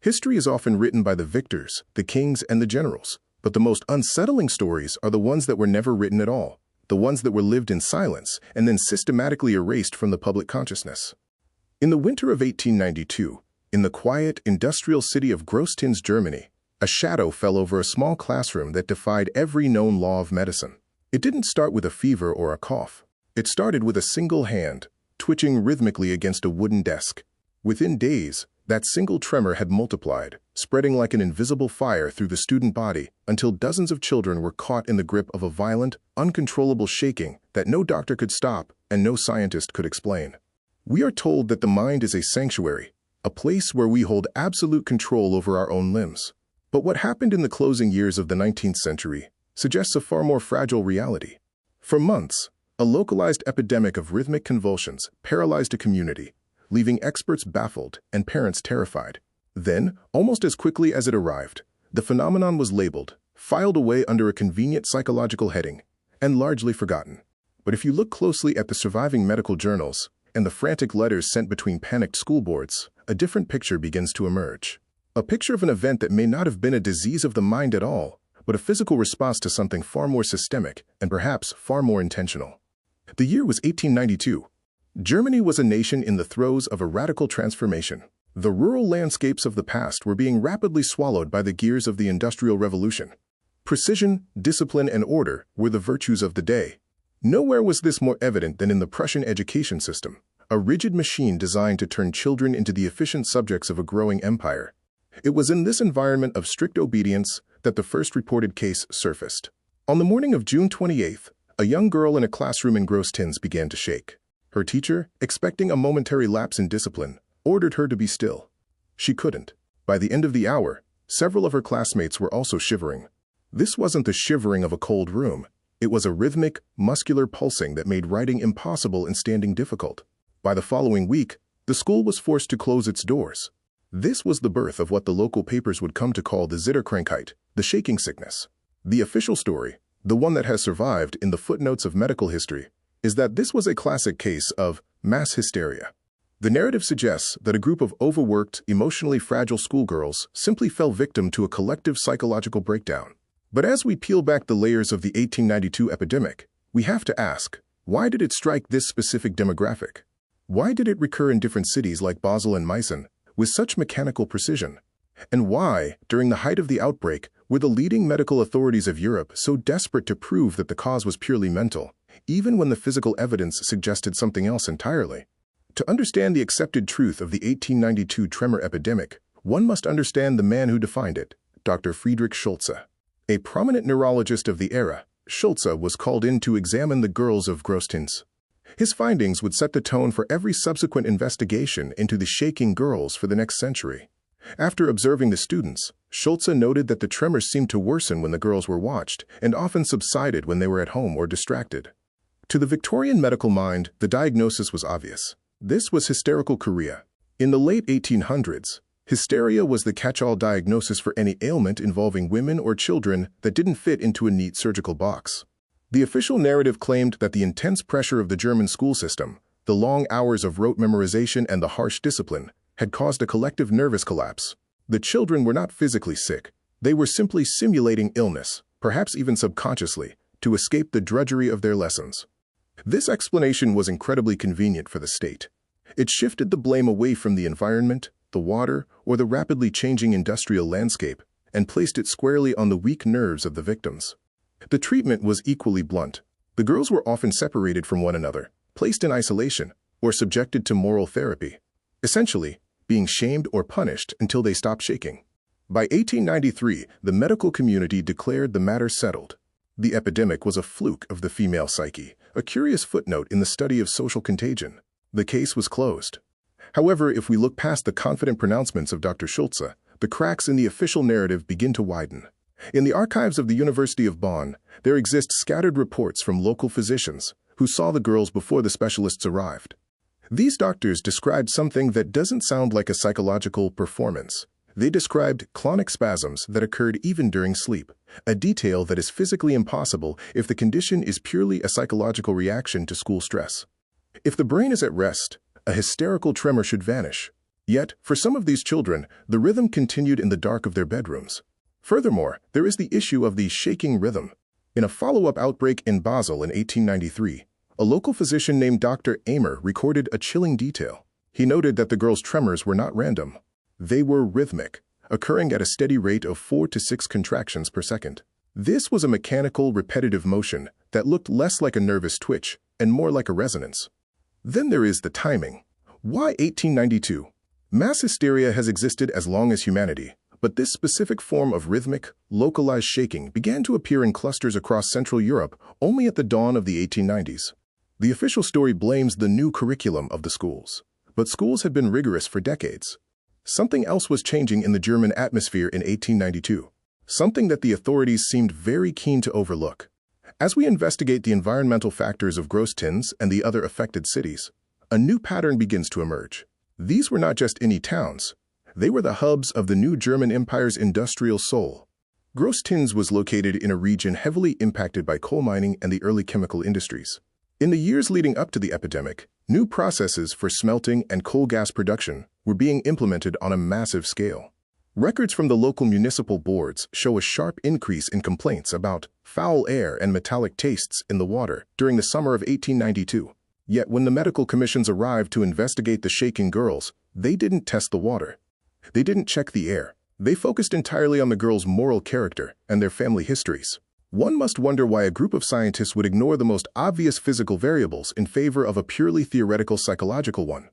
History is often written by the victors, the kings, and the generals, but the most unsettling stories are the ones that were never written at all, the ones that were lived in silence and then systematically erased from the public consciousness. In the winter of 1892, in the quiet, industrial city of Großtins, Germany, a shadow fell over a small classroom that defied every known law of medicine. It didn't start with a fever or a cough. It started with a single hand, twitching rhythmically against a wooden desk. Within days, that single tremor had multiplied, spreading like an invisible fire through the student body until dozens of children were caught in the grip of a violent, uncontrollable shaking that no doctor could stop and no scientist could explain. We are told that the mind is a sanctuary, a place where we hold absolute control over our own limbs. But what happened in the closing years of the 19th century suggests a far more fragile reality. For months, a localized epidemic of rhythmic convulsions paralyzed a community, leaving experts baffled and parents terrified. Then, almost as quickly as it arrived, the phenomenon was labeled, filed away under a convenient psychological heading, and largely forgotten. But if you look closely at the surviving medical journals and the frantic letters sent between panicked school boards, a different picture begins to emerge. A picture of an event that may not have been a disease of the mind at all, but a physical response to something far more systemic and perhaps far more intentional. The year was 1892. Germany was a nation in the throes of a radical transformation. The rural landscapes of the past were being rapidly swallowed by the gears of the Industrial Revolution. Precision, discipline, and order were the virtues of the day. Nowhere was this more evident than in the Prussian education system, a rigid machine designed to turn children into the efficient subjects of a growing empire. It was in this environment of strict obedience that the first reported case surfaced. On the morning of June 28th, a young girl in a classroom in Großtins began to shake. Her teacher, expecting a momentary lapse in discipline, ordered her to be still. She couldn't. By the end of the hour, several of her classmates were also shivering. This wasn't the shivering of a cold room. It was a rhythmic, muscular pulsing that made writing impossible and standing difficult. By the following week, the school was forced to close its doors. This was the birth of what the local papers would come to call the Zitterkrankheit, the shaking sickness. The official story, the one that has survived in the footnotes of medical history, is that this was a classic case of mass hysteria. The narrative suggests that a group of overworked, emotionally fragile schoolgirls simply fell victim to a collective psychological breakdown. But as we peel back the layers of the 1892 epidemic, we have to ask, why did it strike this specific demographic? Why did it recur in different cities like Basel and Meissen with such mechanical precision? And why, during the height of the outbreak, were the leading medical authorities of Europe so desperate to prove that the cause was purely mental, even when the physical evidence suggested something else entirely? To understand the accepted truth of the 1892 tremor epidemic, one must understand the man who defined it, Dr. Friedrich Schulze. A prominent neurologist of the era, Schulze was called in to examine the girls of Großtins. His findings would set the tone for every subsequent investigation into the shaking girls for the next century. After observing the students, Schulze noted that the tremors seemed to worsen when the girls were watched and often subsided when they were at home or distracted. To the Victorian medical mind, the diagnosis was obvious. This was hysterical chorea. In the late 1800s, hysteria was the catch-all diagnosis for any ailment involving women or children that didn't fit into a neat surgical box. The official narrative claimed that the intense pressure of the German school system, the long hours of rote memorization, and the harsh discipline had caused a collective nervous collapse. The children were not physically sick. They were simply simulating illness, perhaps even subconsciously, to escape the drudgery of their lessons. This explanation was incredibly convenient for the state. It shifted the blame away from the environment, the water, or the rapidly changing industrial landscape, and placed it squarely on the weak nerves of the victims. The treatment was equally blunt. The girls were often separated from one another, placed in isolation, or subjected to moral therapy, essentially being shamed or punished until they stopped shaking. By 1893, the medical community declared the matter settled. The epidemic was a fluke of the female psyche, a curious footnote in the study of social contagion. The case was closed. However, if we look past the confident pronouncements of Dr. Schulze, the cracks in the official narrative begin to widen. In the archives of the University of Bonn, there exist scattered reports from local physicians who saw the girls before the specialists arrived. These doctors described something that doesn't sound like a psychological performance. They described clonic spasms that occurred even during sleep, a detail that is physically impossible if the condition is purely a psychological reaction to school stress. If the brain is at rest, a hysterical tremor should vanish. Yet, for some of these children, the rhythm continued in the dark of their bedrooms. Furthermore, there is the issue of the shaking rhythm. In a follow-up outbreak in Basel in 1893, a local physician named Dr. Amer recorded a chilling detail. He noted that the girls' tremors were not random. They were rhythmic, occurring at a steady rate of 4 to 6 contractions per second. This was a mechanical, repetitive motion that looked less like a nervous twitch and more like a resonance. Then there is the timing. Why 1892? Mass hysteria has existed as long as humanity, but this specific form of rhythmic, localized shaking began to appear in clusters across Central Europe only at the dawn of the 1890s. The official story blames the new curriculum of the schools, but schools had been rigorous for decades. Something else was changing in the German atmosphere in 1892, something that the authorities seemed very keen to overlook. As we investigate the environmental factors of Großtins and the other affected cities, a new pattern begins to emerge. These were not just any towns. They were the hubs of the new German Empire's industrial soul. Großtins was located in a region heavily impacted by coal mining and the early chemical industries. In the years leading up to the epidemic, new processes for smelting and coal gas production were being implemented on a massive scale. Records from the local municipal boards show a sharp increase in complaints about foul air and metallic tastes in the water during the summer of 1892. Yet when the medical commissions arrived to investigate the shaking girls, they didn't test the water. They didn't check the air. They focused entirely on the girls' moral character and their family histories. One must wonder why a group of scientists would ignore the most obvious physical variables in favor of a purely theoretical psychological one.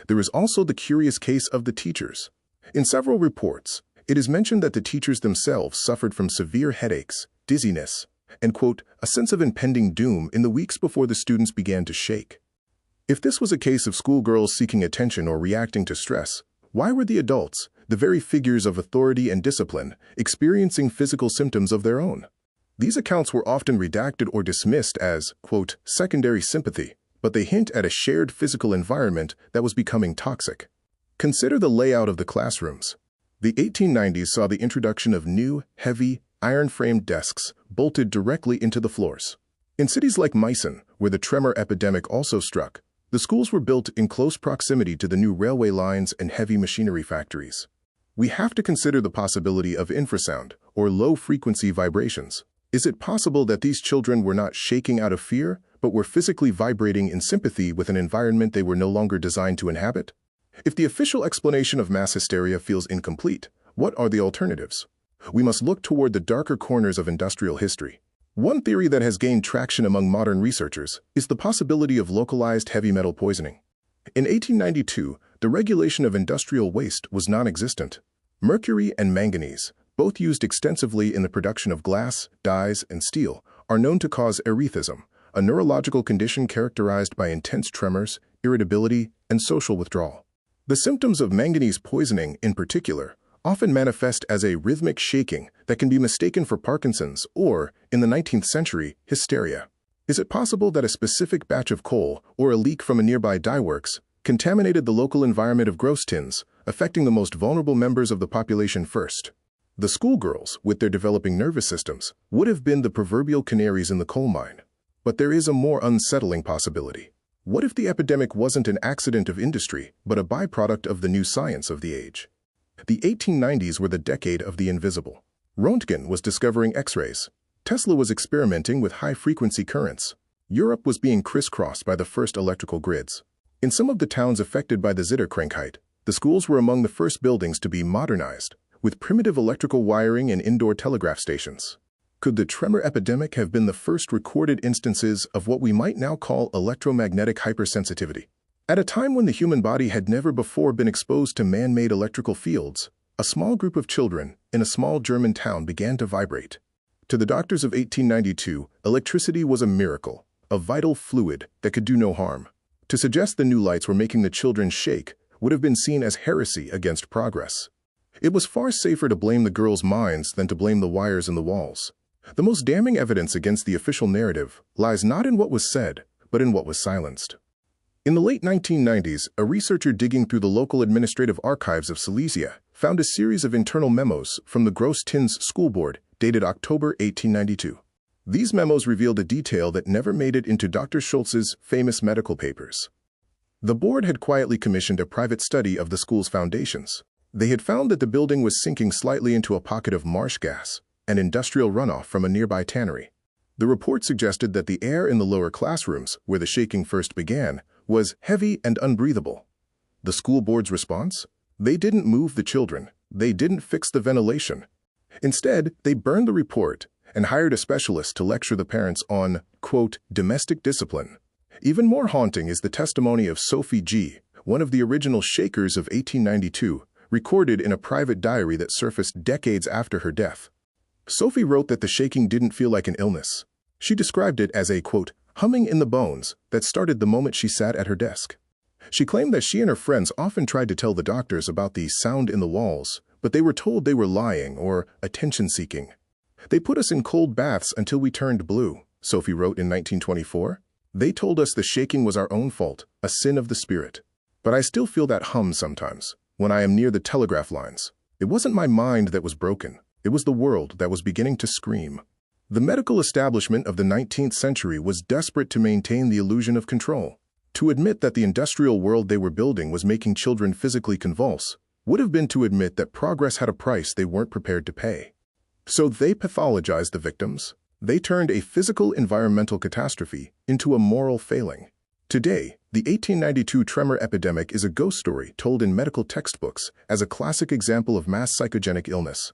There is also the curious case of the teachers. In several reports, it is mentioned that the teachers themselves suffered from severe headaches, dizziness, and, quote, a sense of impending doom in the weeks before the students began to shake. If this was a case of schoolgirls seeking attention or reacting to stress, why were the adults, the very figures of authority and discipline, experiencing physical symptoms of their own? These accounts were often redacted or dismissed as, quote, secondary sympathy, but they hint at a shared physical environment that was becoming toxic. Consider the layout of the classrooms. The 1890s saw the introduction of new, heavy, iron-framed desks bolted directly into the floors. In cities like Meissen, where the Tremor epidemic also struck, the schools were built in close proximity to the new railway lines and heavy machinery factories. We have to consider the possibility of infrasound, or low-frequency vibrations. Is it possible that these children were not shaking out of fear, but were physically vibrating in sympathy with an environment they were no longer designed to inhabit? If the official explanation of mass hysteria feels incomplete, what are the alternatives? We must look toward the darker corners of industrial history. One theory that has gained traction among modern researchers is the possibility of localized heavy metal poisoning. In 1892, the regulation of industrial waste was non-existent. Mercury and manganese, both used extensively in the production of glass, dyes, and steel, are known to cause erethism, a neurological condition characterized by intense tremors, irritability, and social withdrawal. The symptoms of manganese poisoning, in particular, often manifest as a rhythmic shaking that can be mistaken for Parkinson's or, in the 19th century, hysteria. Is it possible that a specific batch of coal or a leak from a nearby dye works contaminated the local environment of Großtins, affecting the most vulnerable members of the population first? The schoolgirls, with their developing nervous systems, would have been the proverbial canaries in the coal mine. But there is a more unsettling possibility. What if the epidemic wasn't an accident of industry, but a byproduct of the new science of the age? The 1890s were the decade of the invisible. Röntgen was discovering X-rays. Tesla was experimenting with high-frequency currents. Europe was being crisscrossed by the first electrical grids. In some of the towns affected by the Zitterkrankheit, the schools were among the first buildings to be modernized, with primitive electrical wiring and indoor telegraph stations. Could the Tremor epidemic have been the first recorded instances of what we might now call electromagnetic hypersensitivity? At a time when the human body had never before been exposed to man-made electrical fields, a small group of children in a small German town began to vibrate. To the doctors of 1892, electricity was a miracle, a vital fluid that could do no harm. To suggest the new lights were making the children shake would have been seen as heresy against progress. It was far safer to blame the girls' minds than to blame the wires in the walls. The most damning evidence against the official narrative lies not in what was said, but in what was silenced. In the late 1990s, a researcher digging through the local administrative archives of Silesia found a series of internal memos from the Großtins School Board dated October 1892. These memos revealed a detail that never made it into Dr. Schulze's famous medical papers. The board had quietly commissioned a private study of the school's foundations. They had found that the building was sinking slightly into a pocket of marsh gas, an industrial runoff from a nearby tannery. The report suggested that the air in the lower classrooms, where the shaking first began, was heavy and unbreathable. The school board's response? They didn't move the children. They didn't fix the ventilation. Instead, they burned the report and hired a specialist to lecture the parents on, quote, domestic discipline. Even more haunting is the testimony of Sophie G., one of the original shakers of 1892, recorded in a private diary that surfaced decades after her death. Sophie wrote that the shaking didn't feel like an illness. She described it as a, quote, humming in the bones that started the moment she sat at her desk. She claimed that she and her friends often tried to tell the doctors about the sound in the walls, but they were told they were lying or attention-seeking. They put us in cold baths until we turned blue, Sophie wrote in 1924. They told us the shaking was our own fault, a sin of the spirit. But I still feel that hum sometimes, when I am near the telegraph lines. It wasn't my mind that was broken. It was the world that was beginning to scream. The medical establishment of the 19th century was desperate to maintain the illusion of control. To admit that the industrial world they were building was making children physically convulse would have been to admit that progress had a price they weren't prepared to pay. So they pathologized the victims. They turned a physical environmental catastrophe into a moral failing. Today, the 1892 Tremor epidemic is a ghost story told in medical textbooks as a classic example of mass psychogenic illness.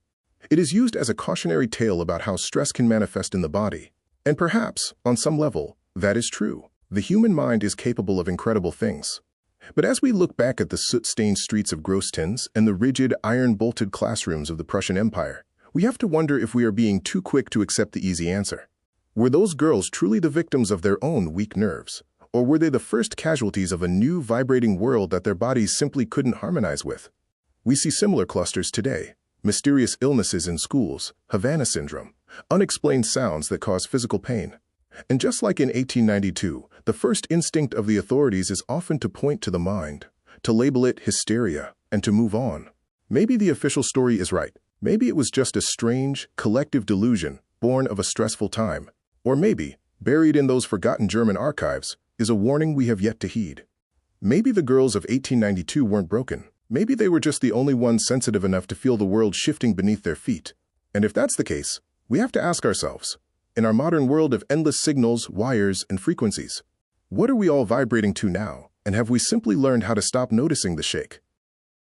It is used as a cautionary tale about how stress can manifest in the body. And perhaps, on some level, that is true. The human mind is capable of incredible things. But as we look back at the soot-stained streets of Großtins and the rigid, iron-bolted classrooms of the Prussian Empire, we have to wonder if we are being too quick to accept the easy answer. Were those girls truly the victims of their own weak nerves? Or were they the first casualties of a new, vibrating world that their bodies simply couldn't harmonize with? We see similar clusters today. Mysterious illnesses in schools, Havana syndrome, unexplained sounds that cause physical pain. And just like in 1892, the first instinct of the authorities is often to point to the mind, to label it hysteria, and to move on. Maybe the official story is right. Maybe it was just a strange, collective delusion born of a stressful time. Or maybe, buried in those forgotten German archives, is a warning we have yet to heed. Maybe the girls of 1892 weren't broken. Maybe they were just the only ones sensitive enough to feel the world shifting beneath their feet. And if that's the case, we have to ask ourselves, in our modern world of endless signals, wires, and frequencies, what are we all vibrating to now, and have we simply learned how to stop noticing the shake?